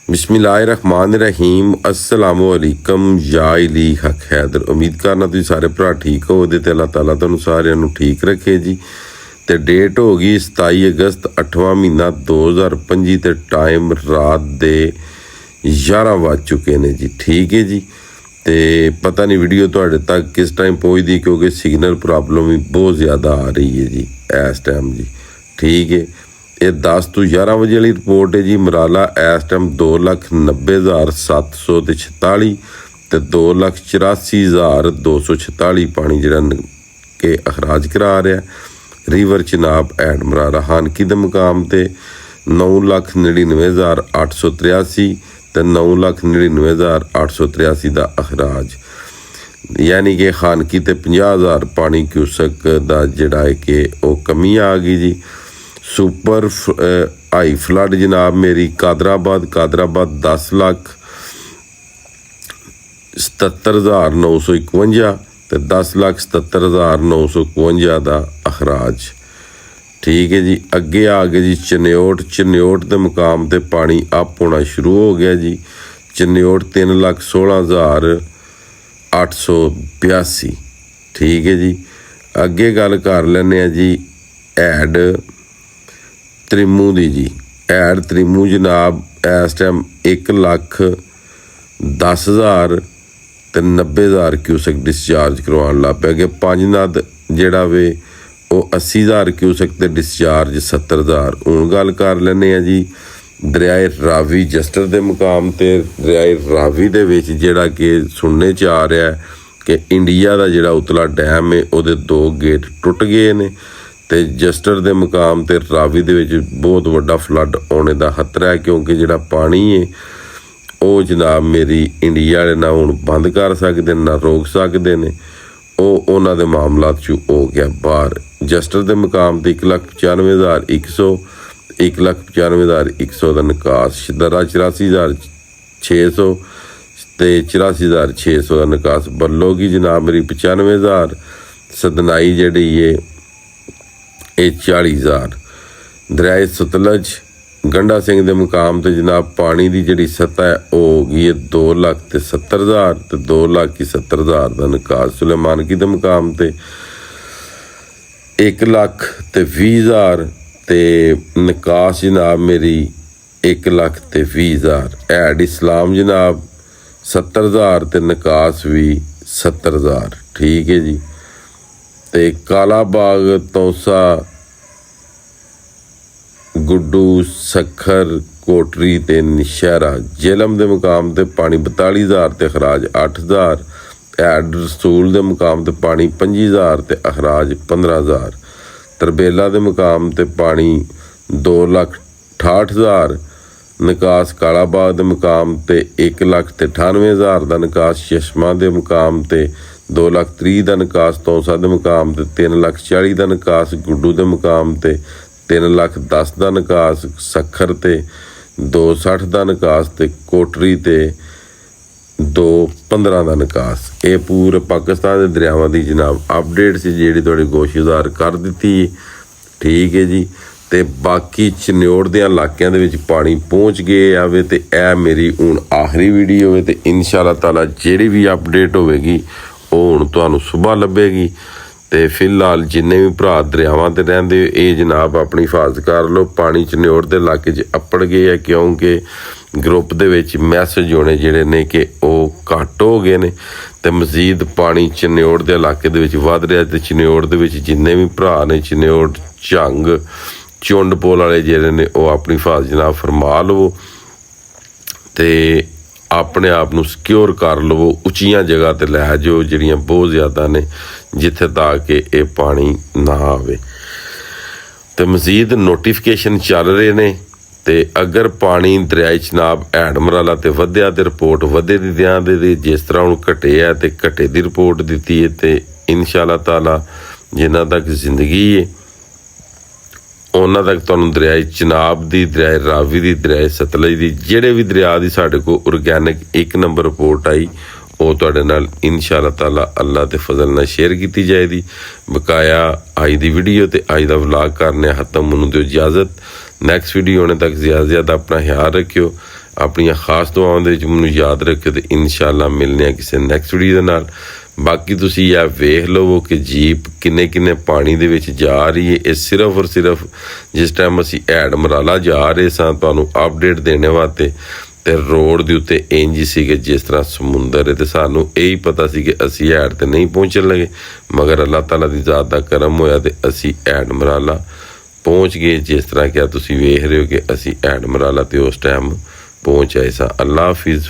बिस्मिल्लाहिर्रहमानिर्रहीम अस्सलामुअलैकुम या अली हक हैदर। उम्मीद करना तुसीं सारे भरा ठीक हो ते अल्लाह ताला तुहानूं सारिआं नूं ठीक रखे जी। ते डेट हो गई 27 अगस्त 8वां महीना 2025 ते टाइम रात दे 11 वज चुके ने जी। ठीक है जी। तो पता नहीं वीडियो तुहाडे तक किस टाइम पहुँचती, क्योंकि सिग्नल प्रॉब्लम भी बहुत ज़्यादा आ रही है जी इस टाइम जी। ठीक है, ये 10 ਤੋਂ 11 ਵਜੇ ਵਾਲੀ ਰਿਪੋਰਟ है जी। ਮਰਾਲਾ इस टाइम 2,90,746 ਤੇ 2,84,246 ਪਾਣੀ ਜਿਹੜਾ ਕਿ ਅਖਰਾਜ ਕਰਾ ਰਿਹਾ। ਰਿਵਰ ਚਨਾਬ ਐਂਡ ਮਰਾਲਾ ਹਾਨਕੀ ਦੇ ਮੁਕਾਮ ਤੇ 9,99,883 ਤੇ 9,99,883 ਦਾ ਅਖਰਾਜ, यानी कि खानकी ते 50,000 पानी क्यूसक का जिहड़ा है कि वो कमी आ गई जी। सुपर हाई फ्लड जनाब मेरी कादराबाद 10,77,951 ते 10,77,951 का अखराज। ठीक है जी। अगे आ गए जी चन्योट के मुकाम ते पानी अप होना शुरू हो गया जी। चन्योट 3,16,882। ठीक है जी। अगे गल कर लेने जी ऐड त्रिमू दी जी। ऐड त्रिमू जनाब इस टाइम 1,10,000 ते 90,000 क्यूसक डिस्चार्ज करवाने लग पे। अगे 5 नद जिहड़ा वे वो 80,000 क्यूसक ते डिस्चार्ज 70,000। हुण गल कर लेने जी दरियाए रावी जस्टर के मुकाम ते। दरियाए रावी दे विच जिहड़ा कि सुनने च आ रहा है कि इंडिया का जिहड़ा उतला डैम है उहदे 2 गेट टुट गए ने ते जस्टर के मुकाम ते रावी दे विच बहुत वड्डा फ्लड आने का खतरा है, क्योंकि जिहड़ा पानी है वो जनाब मेरी इंडिया वाले ना हुण बंद कर सकते ना रोक सकते ने। उन्हां दे मामलात चों हो गया बाहर। जस्टर के मुकाम ते 1,95,100 1,95,100 का निकास। दरा 84,600 ते 84,600 का निकास। बल्लो की जनाब मेरी 95,000। सदनाई जिहड़ी है 40,000। दरियाए सतलज गंडा सिंह के मुकाम ते जनाब पानी की जिहड़ी सतह है वो हो गई है 2,70,000 ते 2,70,000 का निकास। सुलेमानकी के मुकाम ते 1,20,000 ते निकास जनाब मेरी 1,20,000। ऐड इस्लाम जनाब 70,000 ते निकास भी 70,000। ठीक है जी। ते काला बाग तौसा गुड्डू सखर कोटरी ते नशहरा जेलम के मुकाम ते पानी 42,000 ते अखराज 8,000। ऐड रसूल के मुकाम ते पानी 25,000 ते अखराज 15,000। तरबेला के मुकाम ते पानी 2,68,000। निकास कालाबाग के मुकाम ते 1,98,000 का निकास। चश्मा के मुकाम ते 2,30,000 का निकास। तौसा के मुकाम ते 3,40,000 का निकास। गुड्डू के मुकाम ते 3,10,000 का निकास। सखर ते 2,60 का निकास ते कोटरी ते 2,15 का निकास। ये पूरे पाकिस्तान के दरियावां की जनाब अपडेट से जी थोड़ी गोशुदार कर दी। ठीक है जी। तो बाकी चन्योट के इलाकों के पानी पहुँच गए आवे तो यह मेरी हूँ आखिरी वीडियो है। तो इंशाअल्लाह ताला जी भी अपडेट होगी वो हूँ तुहानूं सुबह लभेगी। तो फिलहाल जिन्ने भी भरा दरियावां ते रहिंदे ये जनाब अपनी हिफाजत कर लो। पानी चन्योट के इलाके अप्पड़ गए है, क्योंकि ग्रुप दे विच मैसेज होने जिहड़े ने कि वो घट हो गए ने। तो मजीद पानी चन्योट के इलाके दे विच वध रहा। तो चन्योट दे विच जिन्ने भी भरा ने चन्योट झंग चुंड पोल वाले जिहड़े ने वो अपनी हिफाजत जनाब फरमा लवो ते अपने आप नूं सिक्योर कर लवो। उच्चियां जगह ते लै जाओ जिहड़ियां बहुत ज़्यादा ने जिथे तक कि ये पानी ना आवे। तो मजीद नोटिफिकेशन चल रहे ने। तो अगर पानी दरियाई चनाब हैड मराला ते वधिया तो रिपोर्ट वधे दी दें दे। जिस तरह हुण घटे है तो घटे की रिपोर्ट दी है। तो इंशाअल्लाह ताला जिन्ना तक जिंदगी है उन्ना तक तुहानूं दरियाई चनाब की, दरियाए रावी की, दरियाए सतलज की, जिहड़े भी दरिया की साडे कोल ऑर्गैनिक 1 नंबर रिपोर्ट आई वो तुहाडे नाल इंशाअल्लाह ताला अल्लाह के फजल नाल शेयर की जाएगी। बकाया अज की वीडियो तो अज का व्लॉग करने खत्म। मैनूं दिओ इजाजत। नैक्सट वीडियो होने तक ज़्यादा अपना ख्याल रखियो। ਆਪਣੀਆਂ ਖਾਸ ਦੁਆਵਾਂ ਦੇ ਵਿੱਚ ਮੈਨੂੰ ਯਾਦ ਰੱਖਿਓ ਤੇ ਇਨਸ਼ਾਅੱਲਾ ਮਿਲਨੇ ਆ ਕਿਸੇ ਨੈਕਸਟ ਵੀਡੀਓ ਦੇ ਨਾਲ। ਬਾਕੀ ਤੁਸੀਂ ਇਹ ਵੇਖ ਲਵੋ ਕਿ ਜੀਪ ਕਿੰਨੇ ਪਾਣੀ ਦੇ ਵਿੱਚ ਜਾ ਰਹੀ ਹੈ। ਇਹ ਸਿਰਫ ਔਰ ਸਿਰਫ ਜਿਸ ਟਾਈਮ ਅਸੀਂ ਐਡ ਮਰਾਲਾ ਜਾ ਰਹੇ ਸਾਂ ਤੁਹਾਨੂੰ ਅਪਡੇਟ ਦੇਣੇ ਵਾਸਤੇ, ਤੇ ਰੋਡ ਦੇ ਉੱਤੇ ਇੰਜ ਸੀ ਕਿ ਜਿਸ ਤਰ੍ਹਾਂ ਸਮੁੰਦਰ ਹੈ, ਤੇ ਸਾਨੂੰ ਇਹੀ ਪਤਾ ਸੀ ਕਿ ਅਸੀਂ ਐਡ ਤੇ ਨਹੀਂ ਪਹੁੰਚਣ ਲੱਗੇ, ਮਗਰ ਅੱਲਾਹ ਤਾਲਾ ਦੀ ਜ਼ਾਤ ਦਾ ਕਰਮ ਹੋਇਆ ਤੇ ਅਸੀਂ ਐਡ ਮਰਾਲਾ ਪਹੁੰਚ ਗਏ। ਜਿਸ ਤਰ੍ਹਾਂ ਕਿ ਤੁਸੀਂ ਵੇਖ ਰਹੇ ਹੋ ਕਿ ਅਸੀਂ ਐਡ ਮਰਾਲਾ ਤੇ ਉਸ ਟਾਈਮ ਪਹੁੰਚ ਆਏ ਸਾਂ। ਅੱਲਾਹ ਹਾਫਿਜ਼।